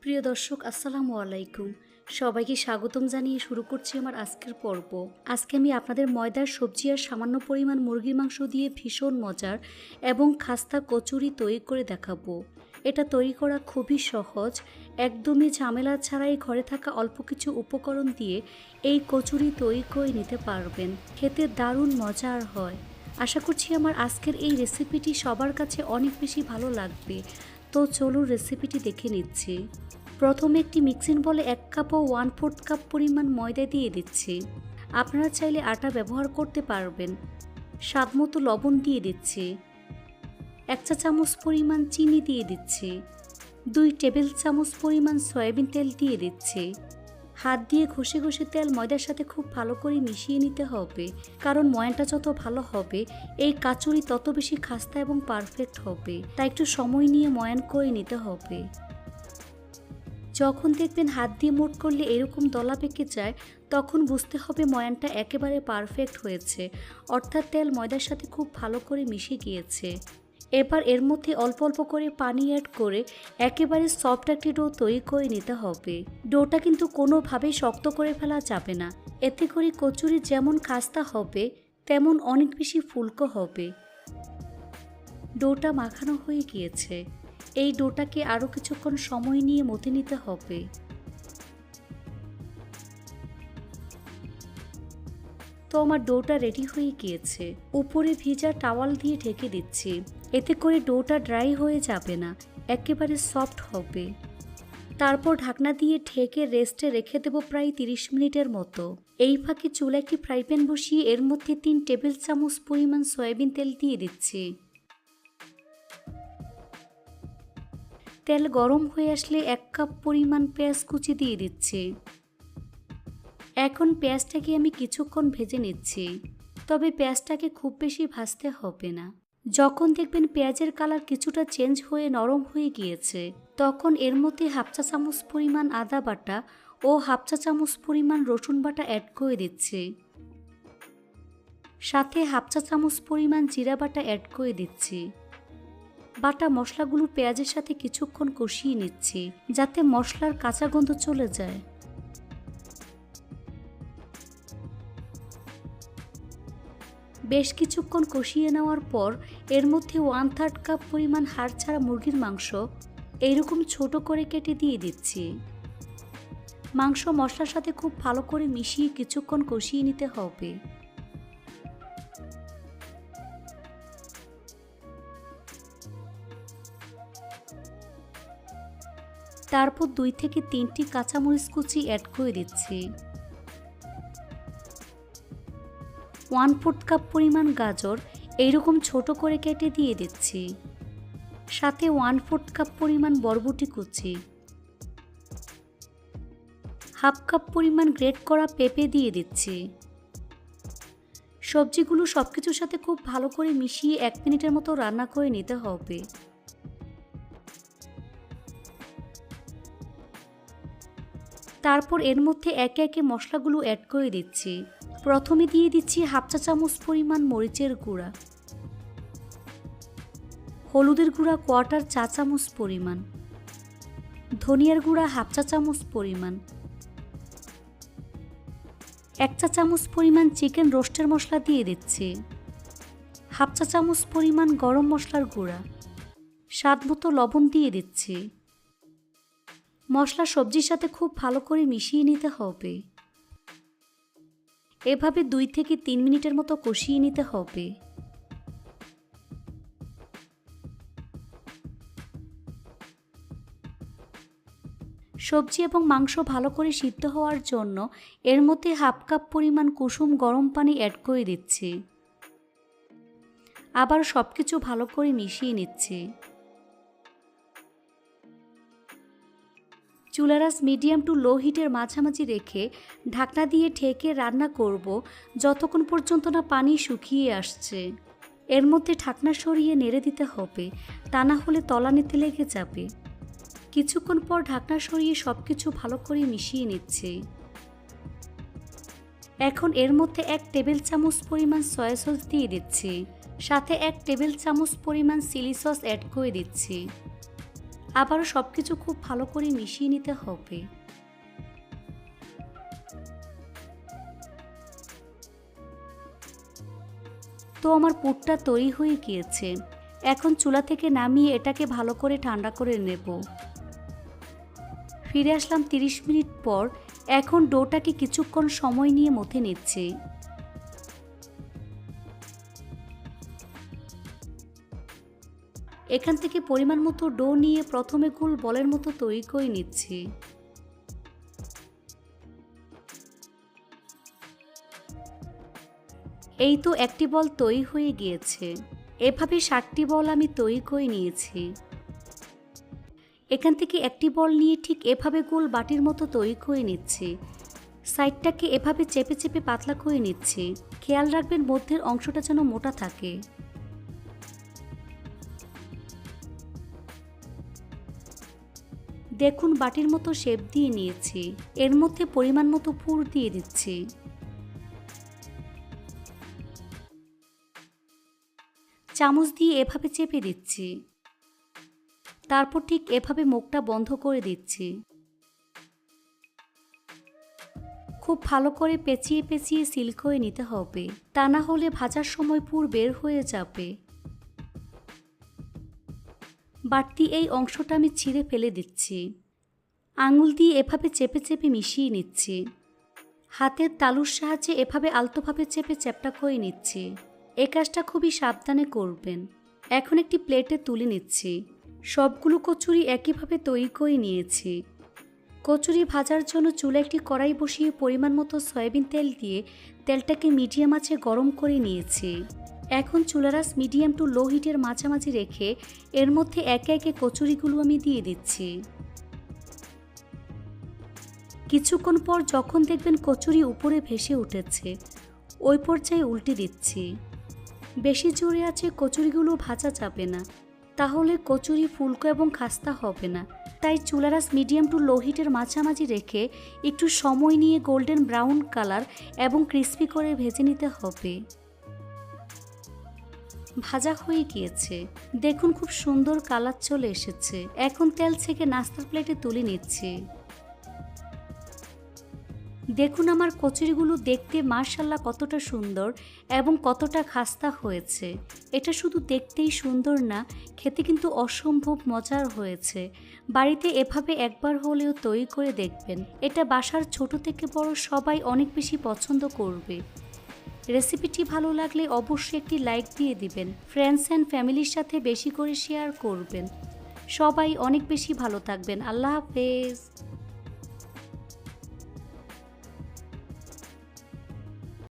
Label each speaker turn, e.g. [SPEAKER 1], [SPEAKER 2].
[SPEAKER 1] প্রিয় দর্শক আসসালামু আলাইকুম। সবাইকে স্বাগতম জানিয়ে শুরু করছি আমার আজকের পর্ব। আজকে আমি আপনাদের ময়দার সবজি আর সামান্য পরিমাণ মুরগির মাংস দিয়ে ভীষণ মজার এবং খাস্তা কচুরি তৈরি করে দেখাবো। এটা তৈরি করা খুবই সহজ, একদমই ঝামেলা ছাড়াই ঘরে থাকা অল্প কিছু উপকরণ দিয়ে এই কচুরি তৈরি করে নিতে পারবেন। খেতে দারুণ মজার হয়। আশা করছি আমার আজকের এই রেসিপিটি সবার কাছে অনেক বেশি ভালো লাগবে। তো চলুন রেসিপিটি দেখে নিচ্ছি। প্রথমে একটি মিক্সিং বলে 1 কাপ ও 1/4 কাপ পরিমাণ ময়দা দিয়ে দিচ্ছি। আপনারা চাইলে আটা ব্যবহার করতে পারবেন। স্বাদমতো লবণ দিয়ে দিচ্ছি। 1 চা চামচ পরিমাণ চিনি দিয়ে দিচ্ছি। 2 টেবিল চামচ পরিমাণ সয়াবিন তেল দিয়ে দিচ্ছি। হাত দিয়ে ঘষে ঘষে তেল ময়দার সাথে খুব ভালো করে মিশিয়ে নিতে হবে, কারণ ময়ানটা যত ভালো হবে এই কাচুরি তত বেশি খাস্তা এবং পারফেক্ট হবে। তাই একটু সময় নিয়ে ময়ান করে নিতে হবে। যখন দেখবেন হাত দিয়ে মোট করলে এরকম দলা পেকে যায়, তখন বুঝতে হবে ময়ানটা একেবারে পারফেক্ট হয়েছে, অর্থাৎ তেল ময়দার সাথে খুব ভালো করে মিশে গিয়েছে। এবার এর মধ্যে অল্প অল্প করে পানি অ্যাড করে একেবারে সফট একটি ডো তৈরি করে নিতে হবে। ডোটা কিন্তু কোনোভাবেই শক্ত করে ফেলা যাবে না, এতে করে কচুরি যেমন খাস্তা হবে তেমন অনেক বেশি ফুলকো হবে। ডোটা মাখানো হয়ে গিয়েছে। এই ডোটাকে আরও কিছুক্ষণ সময় নিয়ে মথে নিতে হবে। তো আমার ডোটা রেডি হয়ে গিয়েছে। উপরে ভিজা টাওয়াল দিয়ে ঢেকে দিচ্ছি, এতে করে ডোটা ড্রাই হয়ে যাবে না, একেবারে সফট হবে। তারপর ঢাকনা দিয়ে ঢেকে রেস্টে রেখে দেব প্রায় 30 মিনিটের মতো। এই ফাঁকে চুলায় একটি ফ্রাই প্যান বসিয়ে এর মধ্যে 3 টেবিল চামচ পরিমাণ সয়াবিন তেল দিয়ে দিচ্ছি। তেল গরম হয়ে আসলে 1 কাপ পরিমাণ পেঁয়াজ কুচি দিয়ে দিচ্ছি। এখন পেঁয়াজটাকে আমি কিছুক্ষণ ভেজে নিচ্ছি, তবে পেঁয়াজটাকে খুব বেশি ভাজতে হবে না। যখন দেখবেন পেঁয়াজের কালার কিছুটা চেঞ্জ হয়ে নরম হয়ে গিয়েছে, তখন এর মধ্যে 1/2 চা চামচ পরিমাণ আদা বাটা ও 1/2 চা চামচ পরিমাণ রসুন বাটা অ্যাড করে দিচ্ছি। সাথে 1/2 চা চামচ পরিমাণ জিরা বাটা অ্যাড করে দিচ্ছি। বাটা মশলাগুলো পেঁয়াজের সাথে কিছুক্ষণ কষিয়ে নিচ্ছি, যাতে মশলার কাঁচা গন্ধ চলে যায়। বেশ কিছুক্ষণ কষিয়ে নেওয়ার পর এর মধ্যে 1/3 কাপ পরিমাণ হাড় ছাড়া মুরগির মাংস এইরকম ছোট করে কেটে দিয়ে দিচ্ছি। মাংস মশলার সাথে খুব ভালো করে মিশিয়ে কিছুক্ষণ কষিয়ে নিতে হবে। তারপর 2 থেকে 3টি কাঁচামরিচ কুচি অ্যাড করে দিচ্ছি। 1/4 কাপ পরিমাণ গাজর এইরকম ছোট করে কেটে দিয়ে দিচ্ছি। সাথে 1/4 কাপ পরিমাণ বরবটি কুচি, 1/2 কাপ পরিমাণ গ্রেট করা পেঁপে দিয়ে দিচ্ছি। সবজিগুলো সবকিছুর সাথে খুব ভালো করে মিশিয়ে 1 মিনিটের মতো রান্না করে নিতে হবে। তারপর এর মধ্যে একে একে মশলাগুলো অ্যাড করে দিচ্ছি। প্রথমে দিয়ে দিচ্ছি 1/2 চা চামচ পরিমাণ মরিচের গুঁড়া, হলুদের গুঁড়া 1/4 চা চামচ পরিমাণ, ধনিয়ার গুঁড়া 1/2 চা চামচ পরিমাণ, 1 চা চামচ পরিমাণ চিকেন রোস্টের মশলা দিয়ে দিচ্ছি। 1/2 চা চামচ পরিমাণ গরম মশলার গুঁড়া, স্বাদমতো লবণ দিয়ে দিচ্ছি। মশলা সবজির সাথে খুব ভালো করে মিশিয়ে নিতে হবে। এভাবে 2 থেকে 3 মিনিটের মতো কষিয়ে নিতে হবে। সবজি এবং মাংস ভালো করে সিদ্ধ হওয়ার জন্য এর মধ্যে 1/2 কাপ পরিমাণ কুসুম গরম পানি অ্যাড করে দিচ্ছি। আবার সবকিছু ভালো করে মিশিয়ে নিচ্ছি। চুলার আঁচ মিডিয়াম টু লো হিটের মাঝামাঝি রেখে ঢাকনা দিয়ে ঢেকে রান্না করব যতক্ষণ পর্যন্ত না পানি শুকিয়ে আসছে। এর মধ্যে ঢাকনা সরিয়ে নেড়ে দিতে হবে, তা না হলে তলানিতে লেগে যাবে। কিছুক্ষণ পর ঢাকনা সরিয়ে সবকিছু ভালো করে মিশিয়ে নিচ্ছি। এখন এর মধ্যে 1 টেবিল চামচ পরিমাণ সয়া সস দিয়ে দিচ্ছি। সাথে 1 টেবিল চামচ পরিমাণ চিলি সস অ্যাড করে দিচ্ছি। আবারও সব কিছু খুব ভালো করে মিশিয়ে নিতে হবে। তো আমার পুরটা তৈরি হয়ে গিয়েছে। এখন চুলা থেকে নামিয়ে এটাকে ভালো করে ঠান্ডা করে নেব। ফিরে আসলাম 30 মিনিট পর। এখন ডোটাকে কিছুক্ষণ সময় নিয়ে মথে নিচ্ছি। এখান থেকে পরিমাণ মতো ডো নিয়ে প্রথমে গোল বলের মতো তৈরি করে নিচ্ছি। এই তো একটি বল তৈরি হয়ে গিয়েছে। এভাবে 60টি বল আমি তৈরি করে নিয়েছি। এখান থেকে একটি বল নিয়ে ঠিক এভাবে গোল বাটির মতো তৈরি করে নিচ্ছি। সাইডটাকে এভাবে চেপে চেপে পাতলা করে নিচ্ছি। খেয়াল রাখবেন মধ্যের অংশটা যেন মোটা থাকে। দেখুন বাটির মতো শেপ দিয়ে নিয়েছি। এর মধ্যে পরিমাণ মতো পুর দিয়ে দিচ্ছি। চামচ দিয়ে এভাবে চেপে দিচ্ছি। তারপর ঠিক এভাবে মুখটা বন্ধ করে দিচ্ছি। খুব ভালো করে পেঁচিয়ে পেঁচিয়ে সিল করে নিতে হবে, তা না হলে ভাজার সময় পুর বের হয়ে যাবে। বাড়তি এই অংশটা আমি ছিঁড়ে ফেলে দিচ্ছি। আঙুল দিয়ে এভাবে চেপে চেপে মিশিয়ে নিচ্ছি। হাতের তালুর সাহায্যে এভাবে আলতোভাবে চেপে চ্যাপটা করে নিচ্ছি। এই কাজটা খুবই সাবধানে করবেন। এখন একটি প্লেটে তুলে নিচ্ছি। সবগুলো কচুরি একইভাবে তৈরি করে নিয়েছি। কচুরি ভাজার জন্য চুলায় একটি কড়াই বসিয়ে পরিমাণ মতো সয়াবিন তেল দিয়ে তেলটাকে মিডিয়াম আঁচে গরম করে নিয়েছি। এখন চুলার আঁচ মিডিয়াম টু লো হিটের মাঝামাঝি রেখে এর মধ্যে একে একে কচুরিগুলো আমি দিয়ে দিচ্ছি। কিছুক্ষণ পর যখন দেখবেন কচুরি উপরে ভেসে উঠেছে, ওই পর্যায়ে উল্টে দিচ্ছি। বেশি জোরে আছে কচুরিগুলো ভাজা যাবে না, তাহলে কচুরি ফুলকো এবং খাস্তা হবে না। তাই চুলার আঁচ মিডিয়াম টু লো হিটের মাঝামাঝি রেখে একটু সময় নিয়ে গোল্ডেন ব্রাউন কালার এবং ক্রিস্পি করে ভেজে নিতে হবে। ভাজা হয়ে গিয়েছে, দেখুন খুব সুন্দর কালার চলে এসেছে। এখন তেল থেকে নাস্তার প্লেটে তুলে নিচ্ছি। দেখুন আমার কচুরিগুলো দেখতে মাশাআল্লাহ কতটা সুন্দর এবং কতটা খাস্তা হয়েছে। এটা শুধু দেখতেই সুন্দর না, খেতে কিন্তু অসম্ভব মজার হয়েছে। বাড়িতে এভাবে একবার হলেও তৈরি করে দেখবেন। এটা বাসার ছোট থেকে বড় সবাই অনেক বেশি পছন্দ করবে। রেসিপিটি ভালো লাগলে অবশ্যই একটি লাইক দিয়ে দিবেন। ফ্রেন্ডস অ্যান্ড ফ্যামিলির সাথে বেশি করে শেয়ার করবেন। সবাই অনেক বেশি ভালো থাকবেন। আল্লাহ হাফেজ।